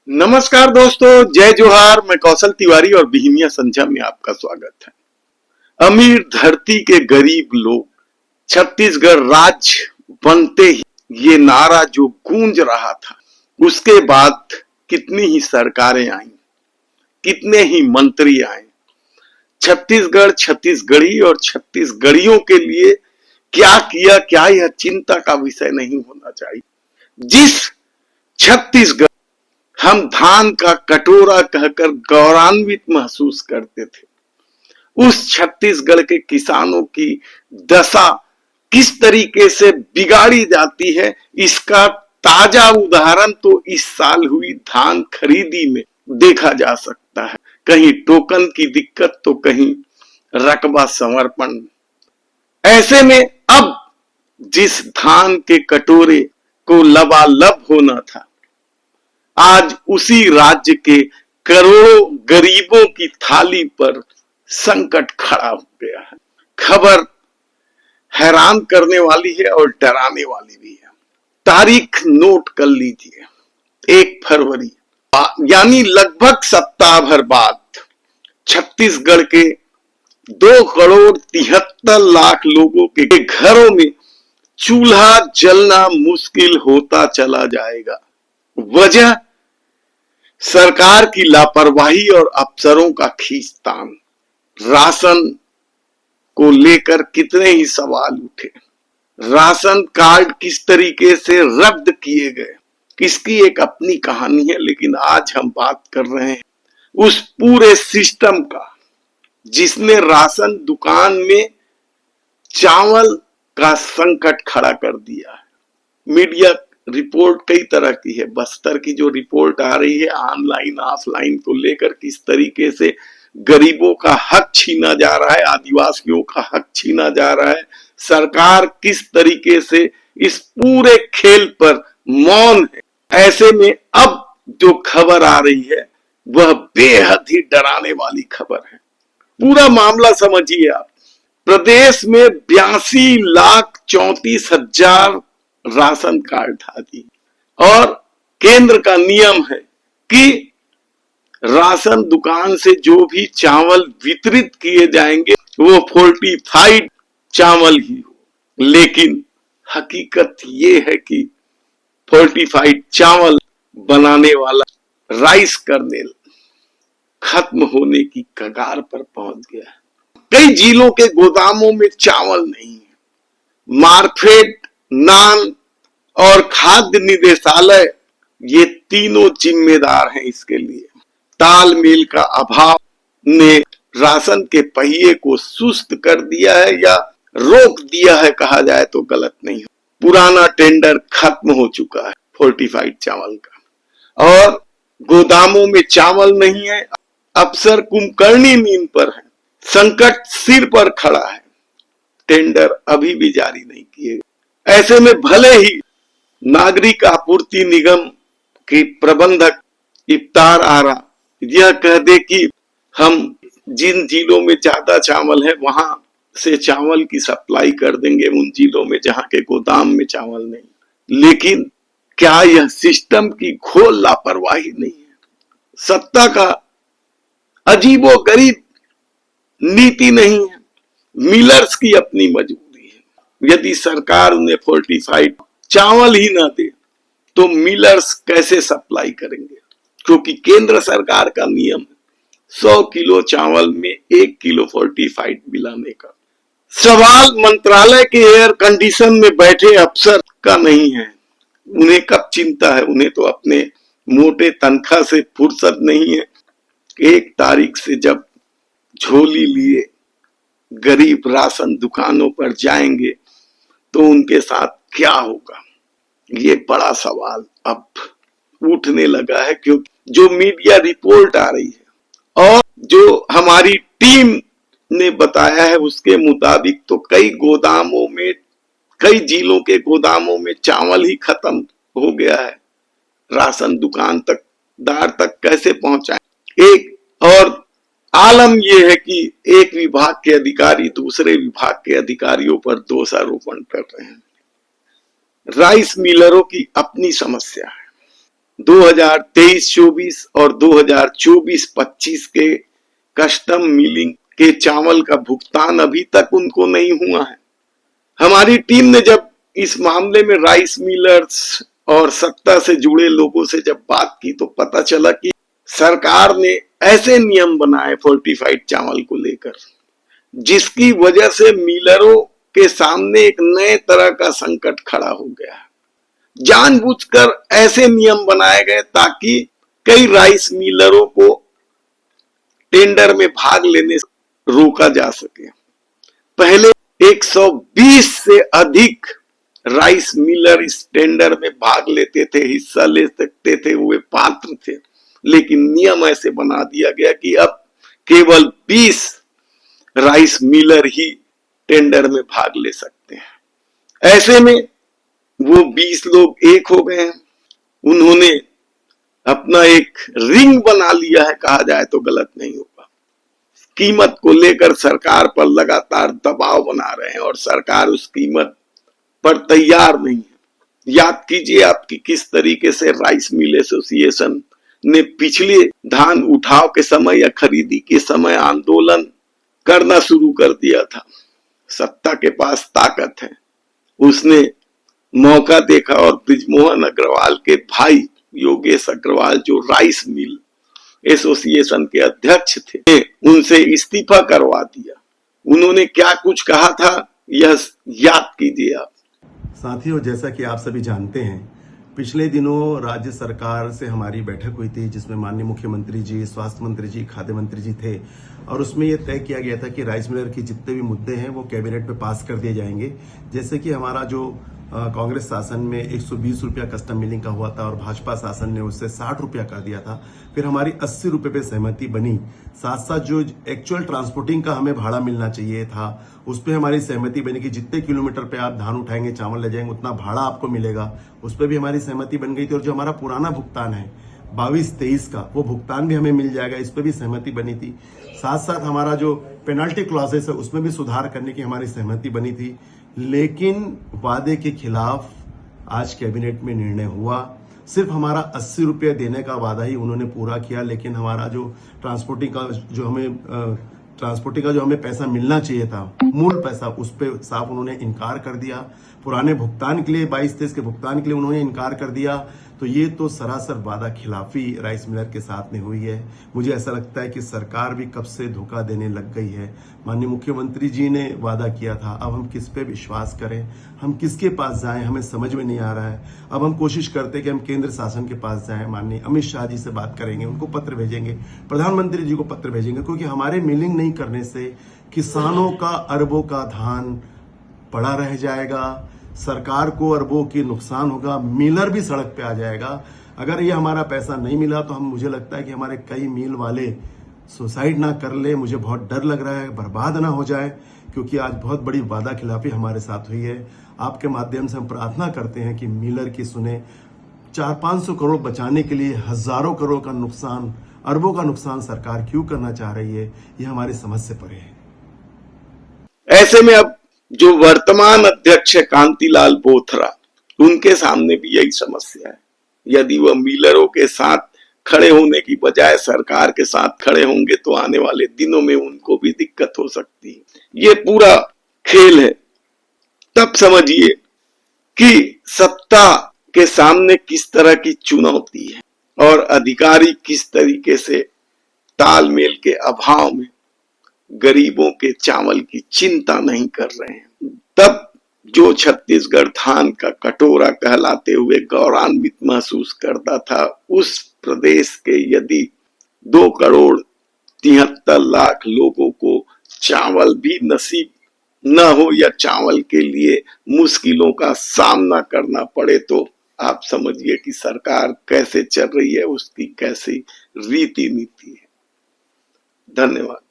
नमस्कार दोस्तों, जय जोहार। मैं कौशल तिवारी और बिहिनिया संध्या में आपका स्वागत है। अमीर धरती के गरीब लोग, छत्तीसगढ़ राज्य बनते ही ये नारा जो गूंज रहा था, उसके बाद कितनी ही सरकारें आईं, कितने ही मंत्री आए। छत्तीसगढ़, छत्तीसगढ़ी और छत्तीसगढ़ियों के लिए क्या किया, क्या यह चिंता का विषय नहीं होना चाहिए। जिस छत्तीसगढ़ हम धान का कटोरा कहकर गौरवान्वित महसूस करते थे, उस छत्तीसगढ़ के किसानों की दशा किस तरीके से बिगाड़ी जाती है, इसका ताजा उदाहरण तो इस साल हुई धान खरीदी में देखा जा सकता है। कहीं टोकन की दिक्कत तो कहीं रकबा समर्पण। ऐसे में अब जिस धान के कटोरे को लबालब होना था, आज उसी राज्य के करोड़ों गरीबों की थाली पर संकट खड़ा हो गया है। खबर हैरान करने वाली है और डराने वाली भी है। तारीख नोट कर लीजिए, 1 फरवरी, यानी लगभग सप्ताह भर बाद छत्तीसगढ़ के 2,73,00,000 लोगों के घरों में चूल्हा जलना मुश्किल होता चला जाएगा। वजह सरकार की लापरवाही और अफसरों का खींचतान। राशन को लेकर कितने ही सवाल उठे, राशन कार्ड किस तरीके से रद्द किए गए, इसकी एक अपनी कहानी है। लेकिन आज हम बात कर रहे हैं उस पूरे सिस्टम का जिसने राशन दुकान में चावल का संकट खड़ा कर दिया है। मीडिया रिपोर्ट कई तरह की है। बस्तर की जो रिपोर्ट आ रही है ऑनलाइन ऑफलाइन को लेकर, किस तरीके से गरीबों का हक छीना जा रहा है, आदिवासियों का हक छीना जा रहा है। सरकार किस तरीके से इस पूरे खेल पर मौन है। ऐसे में अब जो खबर आ रही है वह बेहद ही डराने वाली खबर है। पूरा मामला समझिए आप। प्रदेश में 82,34,000 राशन कार्ड आदि, और केंद्र का नियम है कि राशन दुकान से जो भी चावल वितरित किए जाएंगे वो फोर्टिफाइड चावल ही हो। लेकिन हकीकत ये है कि फोर्टिफाइड चावल बनाने वाला राइस कर्नेल खत्म होने की कगार पर पहुंच गया है। कई जिलों के गोदामों में चावल नहीं है। मार्केट, नान और खाद्य निदेशालय, ये तीनों जिम्मेदार हैं इसके लिए। तालमेल का अभाव ने राशन के पहिए को सुस्त कर दिया है, या रोक दिया है कहा जाए तो गलत नहीं हो। पुराना टेंडर खत्म हो चुका है फोर्टिफाइड चावल का, और गोदामों में चावल नहीं है। अफसर कुंभकर्णी नींद पर है, संकट सिर पर खड़ा है। टेंडर अभी भी जारी नहीं किए। ऐसे में भले ही नागरिक आपूर्ति निगम की प्रबंधक इफ्तार आरा यह कह दे कि हम जिन जिलों में ज्यादा चावल है वहां से चावल की सप्लाई कर देंगे उन जिलों में जहां के गोदाम में चावल नहीं, लेकिन क्या यह सिस्टम की घोर लापरवाही नहीं है? सत्ता का अजीबो गरीब नीति नहीं है। मिलर्स की अपनी मजबूरी है। यदि सरकार उन्हें फोर्टिफाइड चावल ही ना दे तो मिलर्स कैसे सप्लाई करेंगे? क्योंकि केंद्र सरकार का नियम है 100 किलो चावल में 1 किलो फोर्टिफाइड मिलाने का। सवाल मंत्रालय के एयर कंडीशन में बैठे अफसर का नहीं है। उन्हें कब चिंता है? उन्हें तो अपने मोटे तनख्वाह से फुर्सत नहीं है। 1 तारीख से जब झोली लिए गरीब राशन दुकानों पर जाएंगे तो उनके साथ क्या होगा, ये बड़ा सवाल अब उठने लगा है। क्योंकि जो मीडिया रिपोर्ट आ रही है और जो हमारी टीम ने बताया है उसके मुताबिक तो कई गोदामों में, कई जिलों के गोदामों में चावल ही खत्म हो गया है। राशन दुकानदार तक कैसे पहुंचाएं? एक और आलम यह है कि एक विभाग के अधिकारी दूसरे विभाग के अधिकारियों पर दोषारोपण कर रहे हैं। राइस मिलरों की अपनी समस्या है। 2023-24 और 2024-25 के कस्टम मिलिंग के चावल का भुगतान अभी तक उनको नहीं हुआ है। हमारी टीम ने जब इस मामले में राइस मिलर्स और सत्ता से जुड़े लोगों से जब बात की तो पता चला कि सरकार ने ऐसे नियम बनाए फोर्टिफाइड चावल को लेकर, जिसकी वजह से मिलरों के सामने एक नए तरह का संकट खड़ा हो गया। जानबूझकर ऐसे नियम बनाए गए ताकि कई राइस मिलरों को टेंडर में भाग लेने से रोका जा सके। पहले 120 से अधिक राइस मिलर इस टेंडर में भाग लेते थे, हिस्सा ले सकते थे, वे पात्र थे, लेकिन नियम ऐसे बना दिया गया कि अब केवल 20 राइस मिलर ही टेंडर में भाग ले सकते हैं। ऐसे में वो 20 लोग एक हो गए हैं। उन्होंने अपना एक रिंग बना लिया है, कहा जाए तो गलत नहीं होगा। कीमत को लेकर सरकार पर लगातार दबाव बना रहे हैं और सरकार उस कीमत पर तैयार नहीं है। याद कीजिए आपकी किस तरीके से राइस मिल एसोसिएशन ने पिछले धान उठाव के समय या खरीदी के समय आंदोलन करना शुरू कर दिया था। सत्ता के पास ताकत है, उसने मौका देखा और बृजमोहन अग्रवाल के भाई योगेश अग्रवाल, जो राइस मिल एसोसिएशन के अध्यक्ष थे, उनसे इस्तीफा करवा दिया। उन्होंने क्या कुछ कहा था, यह याद कीजिए आप। साथियों, जैसा कि आप सभी जानते हैं, पिछले दिनों राज्य सरकार से हमारी बैठक हुई थी, जिसमें माननीय मुख्यमंत्री जी, स्वास्थ्य मंत्री जी, खाद्य मंत्री जी थे, और उसमें यह तय किया गया था कि राइस मिलर के जितने भी मुद्दे हैं वो कैबिनेट में पास कर दिए जाएंगे। जैसे कि हमारा जो कांग्रेस शासन में 120 रुपया कस्टम मिलिंग का हुआ था और भाजपा शासन ने उससे 60 रुपया कर दिया था। फिर हमारी 80 रुपये पे सहमति बनी। साथ साथ जो एक्चुअल ट्रांसपोर्टिंग का हमें भाड़ा मिलना चाहिए था, उस पर हमारी सहमति बनी कि जितने किलोमीटर पे आप धान उठाएंगे, चावल ले जाएंगे, उतना भाड़ा आपको मिलेगा। उस पर भी हमारी सहमति बन गई थी। और जो हमारा पुराना भुगतान है 22-23 का, वो भुगतान भी हमें मिल जाएगा, इस पर भी सहमति बनी थी। साथ साथ हमारा जो पेनल्टी क्लॉजेस है उसमें भी सुधार करने की हमारी सहमति बनी थी। लेकिन वादे के खिलाफ आज कैबिनेट में निर्णय हुआ। सिर्फ हमारा 80 रुपये देने का वादा ही उन्होंने पूरा किया, लेकिन हमारा जो ट्रांसपोर्टिंग का जो हमें पैसा मिलना चाहिए था, मूल पैसा, उस पर साफ उन्होंने इनकार कर दिया। पुराने भुगतान के लिए 22-23 के भुगतान के लिए उन्होंने इनकार कर दिया। तो ये तो सरासर वादा खिलाफी राइस मिलर के साथ में हुई है। मुझे ऐसा लगता है कि सरकार भी कब से धोखा देने लग गई है। माननीय मुख्यमंत्री जी ने वादा किया था, अब हम किस पे विश्वास करें, हम किसके पास जाएं, हमें समझ में नहीं आ रहा है। अब हम कोशिश करते हैं कि हम केंद्र शासन के पास जाएं, माननीय अमित शाह जी से बात करेंगे, उनको पत्र भेजेंगे, प्रधानमंत्री जी को पत्र भेजेंगे, क्योंकि हमारे मिलिंग नहीं करने से किसानों का अरबों का धान पड़ा रह जाएगा, सरकार को अरबों की नुकसान होगा, मिलर भी सड़क पे आ जाएगा। अगर ये हमारा पैसा नहीं मिला तो मुझे लगता है कि हमारे कई मिल वाले सुसाइड ना कर ले। मुझे बहुत डर लग रहा है बर्बाद ना हो जाए, क्योंकि आज बहुत बड़ी वादा खिलाफी हमारे साथ हुई है। आपके माध्यम से हम प्रार्थना करते हैं कि मिलर की सुने। 400-500 करोड़ बचाने के लिए हजारों करोड़ का नुकसान, अरबों का नुकसान सरकार क्यों करना चाह रही है, ये हमारी समझ से परे है। ऐसे में अब जो वर्तमान अध्यक्ष है कांतिलाल बोथरा, उनके सामने भी यही समस्या है। यदि वह मिलरों के साथ खड़े होने की बजाय सरकार के साथ खड़े होंगे तो आने वाले दिनों में उनको भी दिक्कत हो सकती है। ये पूरा खेल है। तब समझिए कि सत्ता के सामने किस तरह की चुनौती है और अधिकारी किस तरीके से तालमेल के अभाव में गरीबों के चावल की चिंता नहीं कर रहे हैं। तब जो छत्तीसगढ़ धान का कटोरा कहलाते हुए गौरवान्वित महसूस करता था, उस प्रदेश के यदि 2,73,00,000 लोगों को चावल भी नसीब न हो या चावल के लिए मुश्किलों का सामना करना पड़े, तो आप समझिए कि सरकार कैसे चल रही है, उसकी कैसी रीति नीति है। धन्यवाद।